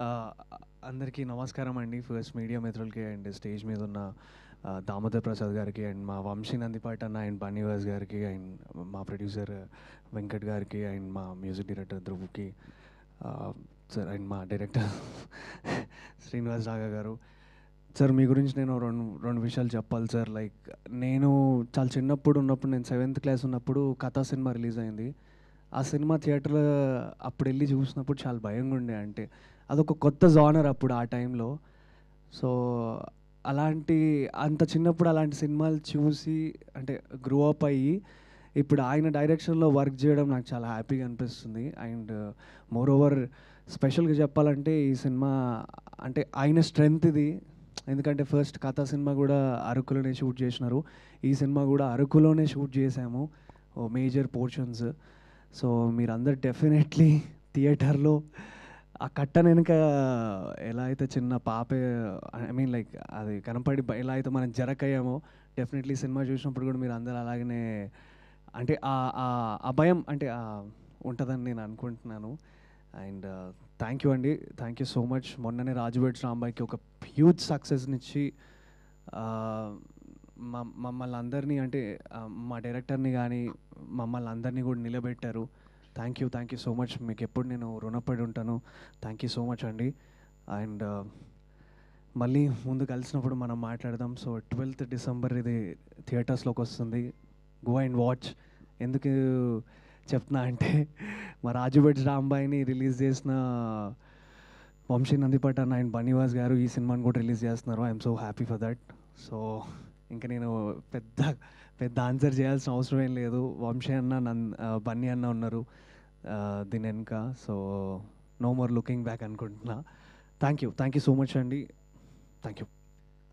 ఆహ్, అందరికీ నమస్కారం అండి. ఫస్ట్ మీడియా మిత్రులకి అండ్ స్టేజ్ మీద ఉన్న దామోదర్ ప్రసాద్ గారికి అండ్ మా వంశీ నందిపాట అన్న అండ్ బన్నీవాస్ గారికి అండ్ మా ప్రొడ్యూసర్ వెంకట్ గారికి అండ్ మా మ్యూజిక్ డైరెక్టర్ ధ్రువ్‌కి సార్ అండ్ మా డైరెక్టర్ శ్రీనివాస్ రాఘ గారు. సార్ మీ గురించి నేను రెండు విషయాలు చెప్పాలి సార్. లైక్ నేను చాలా చిన్నప్పుడు ఉన్నప్పుడు నేను 7th క్లాస్ ఉన్నప్పుడు 'కథ' సినిమా రిలీజ్ అయింది. ఆ సినిమా థియేటర్‌లో అప్పుడెళ్ళి చూసినప్పుడు చాలా భయంగా ఉండే. అంటే అదొక కొత్త జానర్ అప్పుడు ఆ టైంలో. సో, అంత చిన్నప్పుడు అలాంటి సినిమాలు చూసి అంటే గ్రో అప్ అయ్యి, ఇప్పుడు ఆయన డైరెక్షన్‌లో వర్క్ చేయడం నాకు చాలా హ్యాపీగా అనిపిస్తుంది. అండ్ మోర్ ఓవర్ స్పెషల్‌గా చెప్పాలంటే ఈ సినిమా అంటే ఆయన స్ట్రెంగ్త్ ఇది. ఎందుకంటే ఫస్ట్ 'కథ' సినిమా కూడా అరకులోనే షూట్ చేసినారు. ఈ సినిమా కూడా అరకులోనే షూట్ చేశాము. Major portions. సో, మీరందరూ డెఫినెట్లీ థియేటర్‌లో ఆ కట్టెన వెనక ఎలా అయితే చిన్న పాపే ఐ మీన్ లైక్ అది కనపడి ఎలా అయితే మనం జరకయ్యామో, డెఫినెట్లీ సినిమా చూసినప్పుడు కూడా మీరందరూ అలాగనే అంటే ఆ భయం అంటే ఉంటదని నేను అనుకుంటున్నాను. అండ్ థ్యాంక్ యూ అండి. Thank you so much. మొన్ననే 'రాజు వెడ్స్ రాంబాయ్‌కి' ఒక హ్యూజ్ సక్సెస్‌నిచ్చి ఆహ్, మమ్మల్ని అందరినీ అంటే మా డైరెక్టర్‌ని గానీ, మమ్మల్ని అందరినీ కూడా నిలబెట్టారు. Thank you so much. మీకెప్పుడు నేను రుణపడి ఉంటాను. థ్యాంక్ యూ సో మచ్ అండి. అండ్ మళ్ళీ ముందు కలిసినప్పుడు మనం మాట్లాడదాం. సో, 12th డిసెంబర్ ఇది థియేటర్స్‌లోకి వస్తుంది. Go and watch. ఎందుకు చెప్తున్నా అంటే మా 'రాజు వెడ్స్ రాంబాయ్‌ని' రిలీజ్ చేసిన వంశీ నందిపాట అన్న అండ్ బన్నీవాస్ గారు ఈ సినిమాని కూడా రిలీజ్ చేస్తున్నారు. I'm so happy for that. So, ఇంక నేను పెద్ద పెద్ద ఆన్సర్ చేయాల్సిన అవసరం ఏం లేదు. వంశీ అన్న, బన్నీ అన్న ఉన్నారు దీని వెనక. So, no more looking back అనుకుంటున్నా. థ్యాంక్ యూ సో మచ్ అండి. Thank you.